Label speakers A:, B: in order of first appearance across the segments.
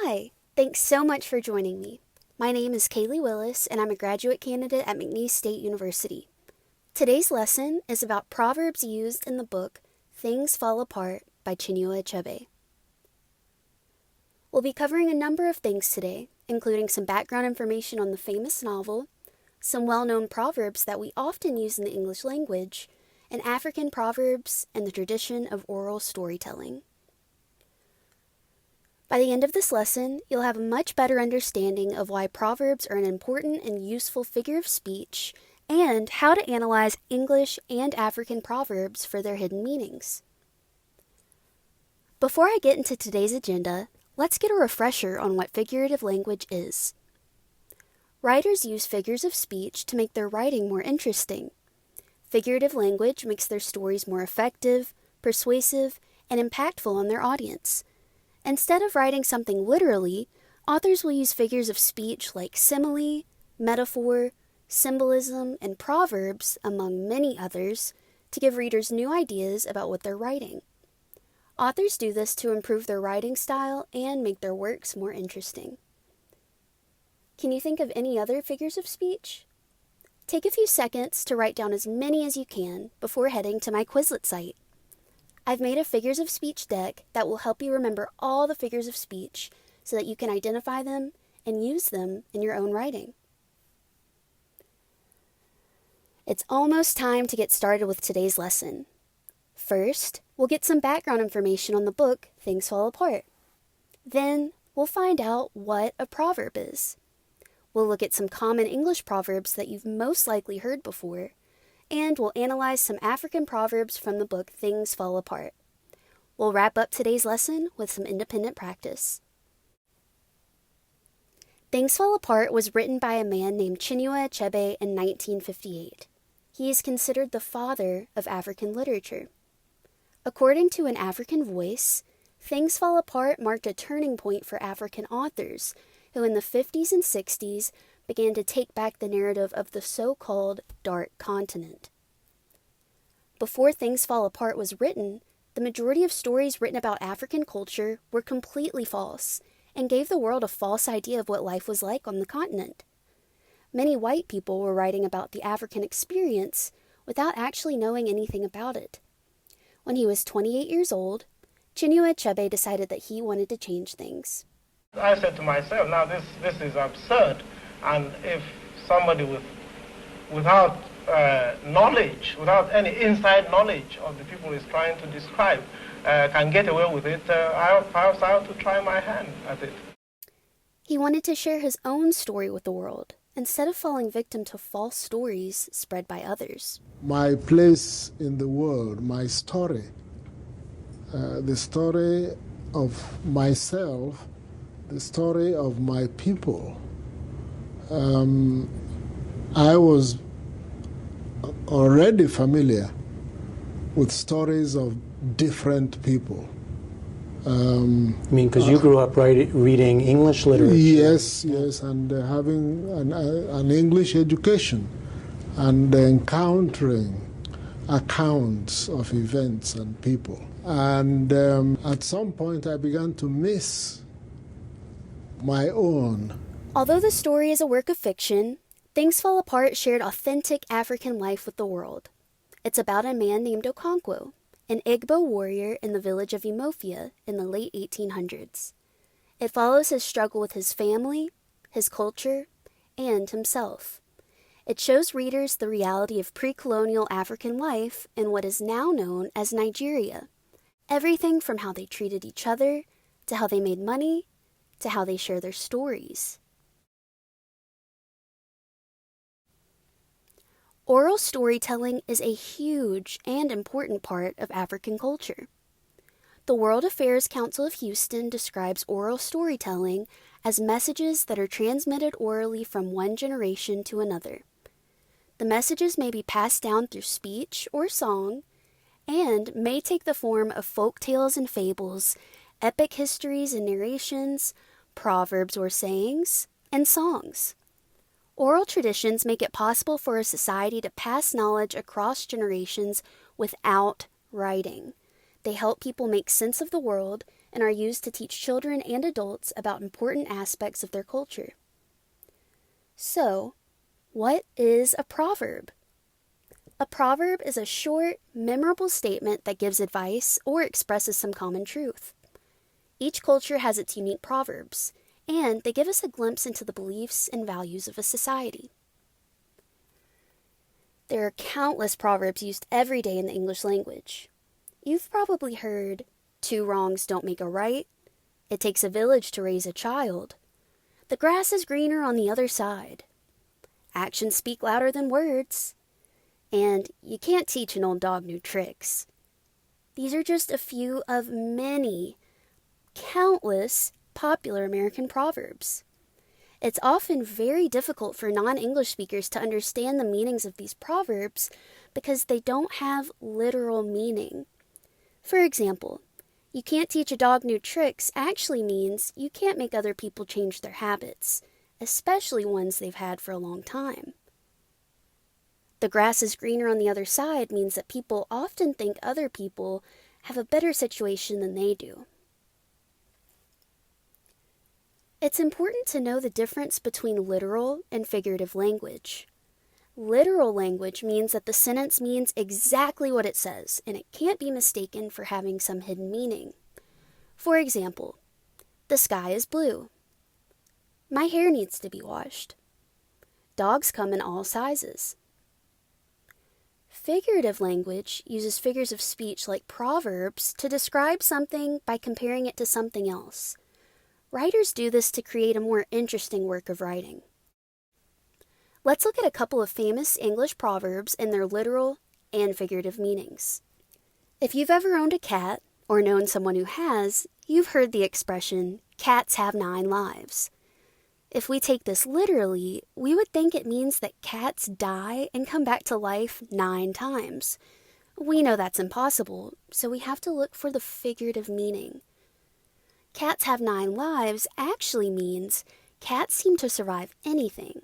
A: Hi, thanks so much for joining me. My name is Kaylee Willis, and I'm a graduate candidate at McNeese State University. Today's lesson is about proverbs used in the book Things Fall Apart by Chinua Achebe. We'll be covering a number of things today, including some background information on the famous novel, some well-known proverbs that we often use in the English language, and African proverbs and the tradition of oral storytelling. By the end of this lesson, you'll have a much better understanding of why proverbs are an important and useful figure of speech, and how to analyze English and African proverbs for their hidden meanings. Before I get into today's agenda, let's get a refresher on what figurative language is. Writers use figures of speech to make their writing more interesting. Figurative language makes their stories more effective, persuasive, and impactful on their audience. Instead of writing something literally, authors will use figures of speech like simile, metaphor, symbolism, and proverbs, among many others, to give readers new ideas about what they're writing. Authors do this to improve their writing style and make their works more interesting. Can you think of any other figures of speech? Take a few seconds to write down as many as you can before heading to my Quizlet site. I've made a figures of speech deck that will help you remember all the figures of speech so that you can identify them and use them in your own writing. It's almost time to get started with today's lesson. First, we'll get some background information on the book Things Fall Apart. Then, we'll find out what a proverb is. We'll look at some common English proverbs that you've most likely heard before, and we'll analyze some African proverbs from the book Things Fall Apart. We'll wrap up today's lesson with some independent practice. Things Fall Apart was written by a man named Chinua Achebe in 1958. He is considered the father of African literature. According to An African Voice, Things Fall Apart marked a turning point for African authors who in the 50s and 60s began to take back the narrative of the so-called Dark Continent. Before Things Fall Apart was written, the majority of stories written about African culture were completely false and gave the world a false idea of what life was like on the continent. Many white people were writing about the African experience without actually knowing anything about it. When he was 28 years old, Chinua Achebe decided that he wanted to change things.
B: I said to myself, now this is absurd. And if somebody without knowledge, without any inside knowledge of the people he's trying to describe, can get away with it, perhaps I have to try my hand at it.
A: He wanted to share his own story with the world, instead of falling victim to false stories spread by others.
C: My place in the world, my story, the story of myself, the story of my people. I was already familiar with stories of different people.
D: Because you grew up reading English literature?
C: Yes, and having an English education and encountering accounts of events and people. And at some point I began to miss my own.
A: Although the story is a work of fiction, Things Fall Apart shared authentic African life with the world. It's about a man named Okonkwo, an Igbo warrior in the village of Imofia in the late 1800s. It follows his struggle with his family, his culture, and himself. It shows readers the reality of pre-colonial African life in what is now known as Nigeria. Everything from how they treated each other, to how they made money, to how they share their stories. Oral storytelling is a huge and important part of African culture. The World Affairs Council of Houston describes oral storytelling as messages that are transmitted orally from one generation to another. The messages may be passed down through speech or song, and may take the form of folk tales and fables, epic histories and narrations, proverbs or sayings, and songs. Oral traditions make it possible for a society to pass knowledge across generations without writing. They help people make sense of the world and are used to teach children and adults about important aspects of their culture. So, what is a proverb? A proverb is a short, memorable statement that gives advice or expresses some common truth. Each culture has its unique proverbs, and they give us a glimpse into the beliefs and values of a society. There are countless proverbs used every day in the English language. You've probably heard, 2 wrongs don't make a right, it takes a village to raise a child, the grass is greener on the other side, actions speak louder than words, and you can't teach an old dog new tricks. These are just a few of many, countless popular American proverbs. It's often very difficult for non-English speakers to understand the meanings of these proverbs because they don't have literal meaning. For example, you can't teach a dog new tricks actually means you can't make other people change their habits, especially ones they've had for a long time. The grass is greener on the other side means that people often think other people have a better situation than they do. It's important to know the difference between literal and figurative language. Literal language means that the sentence means exactly what it says, and it can't be mistaken for having some hidden meaning. For example, the sky is blue. My hair needs to be washed. Dogs come in all sizes. Figurative language uses figures of speech like proverbs to describe something by comparing it to something else. Writers do this to create a more interesting work of writing. Let's look at a couple of famous English proverbs and their literal and figurative meanings. If you've ever owned a cat, or known someone who has, you've heard the expression, cats have 9 lives. If we take this literally, we would think it means that cats die and come back to life 9 times. We know that's impossible, so we have to look for the figurative meaning. Cats have 9 lives actually means cats seem to survive anything.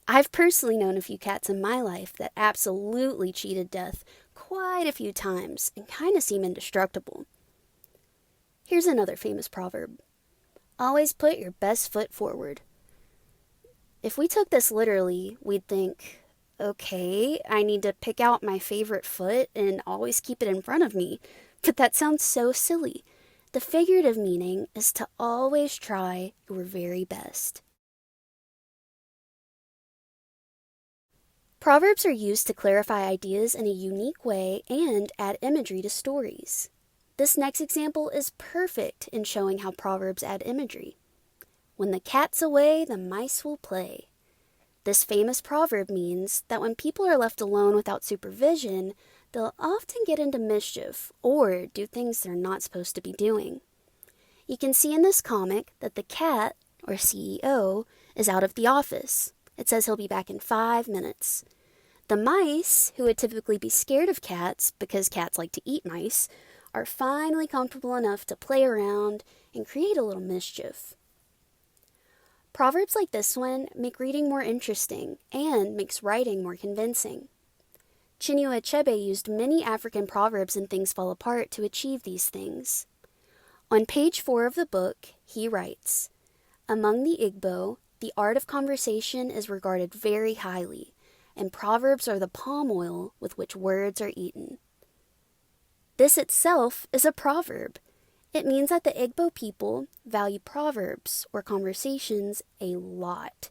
A: I've personally known a few cats in my life that absolutely cheated death quite a few times and kind of seem indestructible. Here's another famous proverb. Always put your best foot forward. If we took this literally, we'd think, okay, I need to pick out my favorite foot and always keep it in front of me. But that sounds so silly. The figurative meaning is to always try your very best. Proverbs are used to clarify ideas in a unique way and add imagery to stories. This next example is perfect in showing how proverbs add imagery. When the cat's away, the mice will play. This famous proverb means that when people are left alone without supervision, they'll often get into mischief or do things they're not supposed to be doing. You can see in this comic that the cat, or CEO, is out of the office. It says he'll be back in 5 minutes. The mice, who would typically be scared of cats because cats like to eat mice, are finally comfortable enough to play around and create a little mischief. Proverbs like this one make reading more interesting and makes writing more convincing. Chinua Achebe used many African proverbs in Things Fall Apart to achieve these things. On page 4 of the book, he writes, "Among the Igbo, the art of conversation is regarded very highly, and proverbs are the palm oil with which words are eaten." This itself is a proverb. It means that the Igbo people value proverbs or conversations a lot.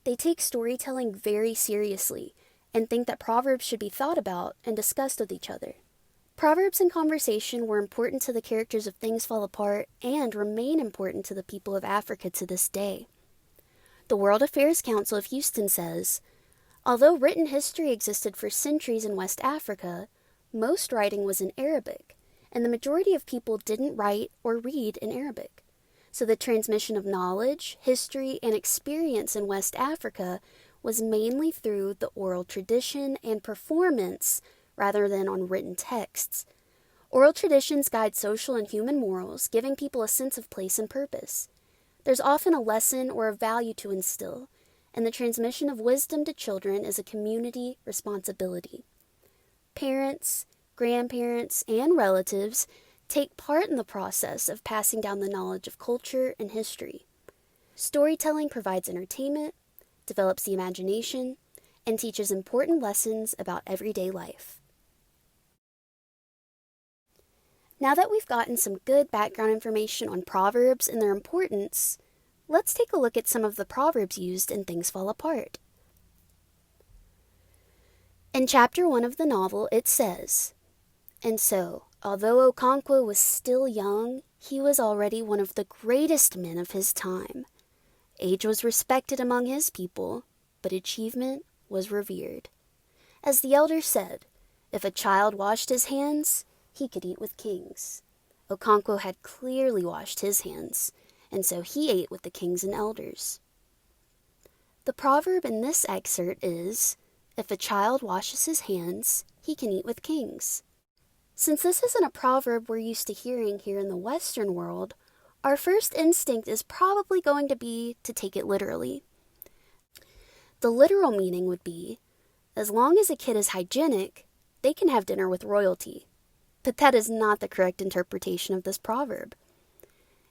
A: They take storytelling very seriously and think that proverbs should be thought about and discussed with each other. Proverbs and conversation were important to the characters of Things Fall Apart and remain important to the people of Africa to this day. The World Affairs Council of Houston says, although written history existed for centuries in West Africa, most writing was in Arabic, and the majority of people didn't write or read in Arabic. So the transmission of knowledge, history, and experience in West Africa was mainly through the oral tradition and performance rather than on written texts. Oral traditions guide social and human morals, giving people a sense of place and purpose. There's often a lesson or a value to instill, and the transmission of wisdom to children is a community responsibility. Parents, grandparents, and relatives take part in the process of passing down the knowledge of culture and history. Storytelling provides entertainment, develops the imagination, and teaches important lessons about everyday life. Now that we've gotten some good background information on proverbs and their importance, let's take a look at some of the proverbs used in Things Fall Apart. In Chapter 1 of the novel, it says, "And so, although Okonkwo was still young, he was already one of the greatest men of his time. Age was respected among his people, but achievement was revered. As the elder said, if a child washed his hands, he could eat with kings. Okonkwo had clearly washed his hands, and so he ate with the kings and elders." The proverb in this excerpt is, "If a child washes his hands, he can eat with kings." Since this isn't a proverb we're used to hearing here in the Western world, our first instinct is probably going to be to take it literally. The literal meaning would be, as long as a kid is hygienic, they can have dinner with royalty. But that is not the correct interpretation of this proverb.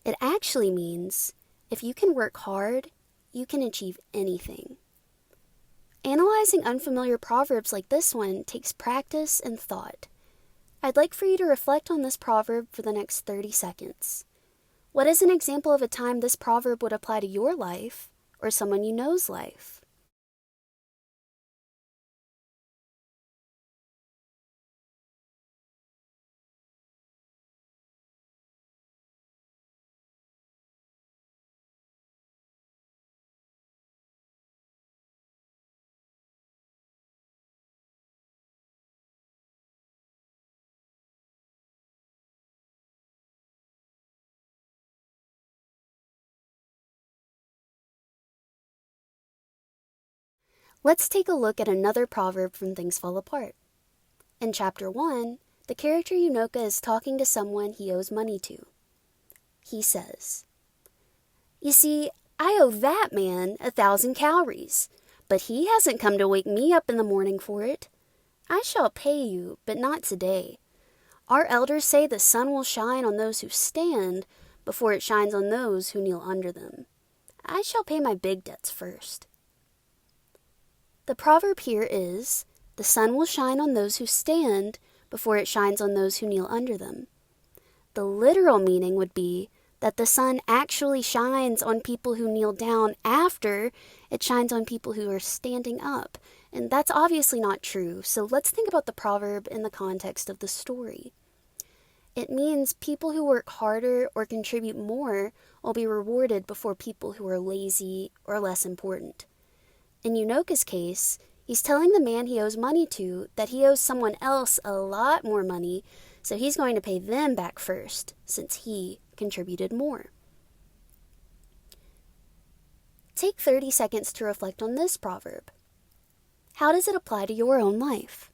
A: It actually means, if you can work hard, you can achieve anything. Analyzing unfamiliar proverbs like this one takes practice and thought. I'd like for you to reflect on this proverb for the next 30 seconds. What is an example of a time this proverb would apply to your life or someone you know's life? Let's take a look at another proverb from Things Fall Apart. In Chapter 1, the character Yunoka is talking to someone he owes money to. He says, "You see, I owe that man 1,000 calories, but he hasn't come to wake me up in the morning for it. I shall pay you, but not today. Our elders say the sun will shine on those who stand before it shines on those who kneel under them. I shall pay my big debts first." The proverb here is, "The sun will shine on those who stand before it shines on those who kneel under them." The literal meaning would be that the sun actually shines on people who kneel down after it shines on people who are standing up. And that's obviously not true, so let's think about the proverb in the context of the story. It means people who work harder or contribute more will be rewarded before people who are lazy or less important. In Yunoka's case, he's telling the man he owes money to that he owes someone else a lot more money, so he's going to pay them back first, since he contributed more. Take 30 seconds to reflect on this proverb. How does it apply to your own life?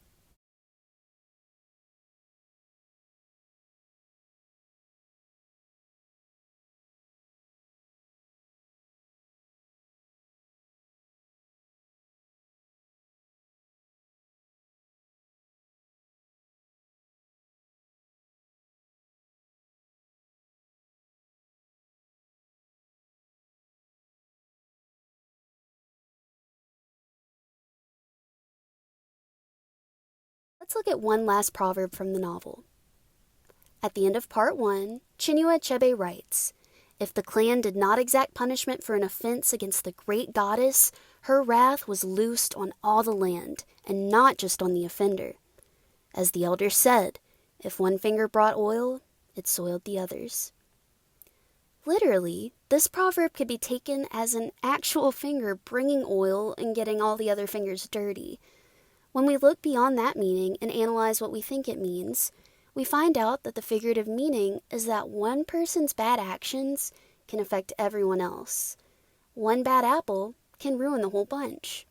A: Let's look at one last proverb from the novel. At the end of Part 1, Chinua Achebe writes, "If the clan did not exact punishment for an offense against the great goddess, her wrath was loosed on all the land, and not just on the offender. As the elder said, if one finger brought oil, it soiled the others." Literally, this proverb could be taken as an actual finger bringing oil and getting all the other fingers dirty. When we look beyond that meaning and analyze what we think it means, we find out that the figurative meaning is that one person's bad actions can affect everyone else. One bad apple can ruin the whole bunch.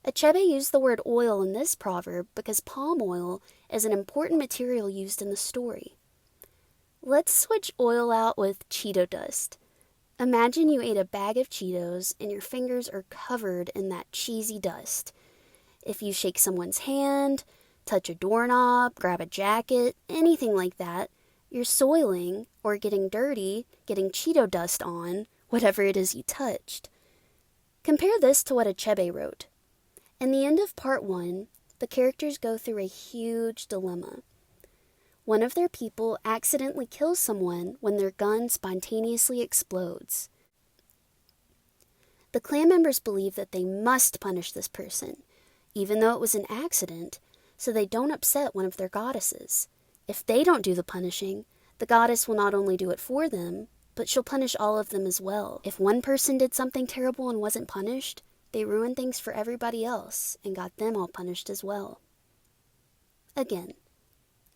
A: Achebe used the word oil in this proverb because palm oil is an important material used in the story. Let's switch oil out with Cheeto dust. Imagine you ate a bag of Cheetos and your fingers are covered in that cheesy dust. If you shake someone's hand, touch a doorknob, grab a jacket, anything like that, You're soiling or getting dirty, getting Cheeto dust on, whatever it is you touched. Compare this to what Achebe wrote. In the end of part 1, the characters go through a huge dilemma. One of their people accidentally kills someone when their gun spontaneously explodes. The clan members believe that they must punish this person, even though it was an accident, so they don't upset one of their goddesses. If they don't do the punishing, the goddess will not only do it for them, but she'll punish all of them as well. If one person did something terrible and wasn't punished, they ruined things for everybody else and got them all punished as well. Again,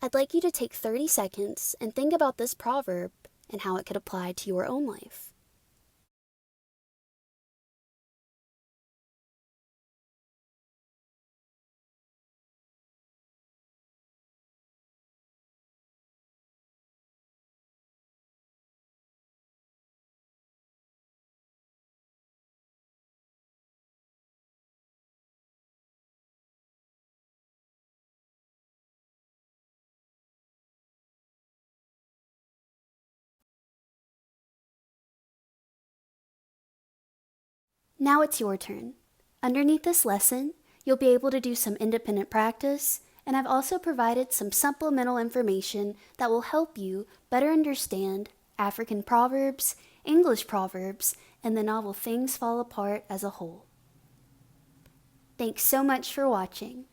A: I'd like you to take 30 seconds and think about this proverb and how it could apply to your own life. Now it's your turn. Underneath this lesson, you'll be able to do some independent practice, and I've also provided some supplemental information that will help you better understand African proverbs, English proverbs, and the novel Things Fall Apart as a whole. Thanks so much for watching.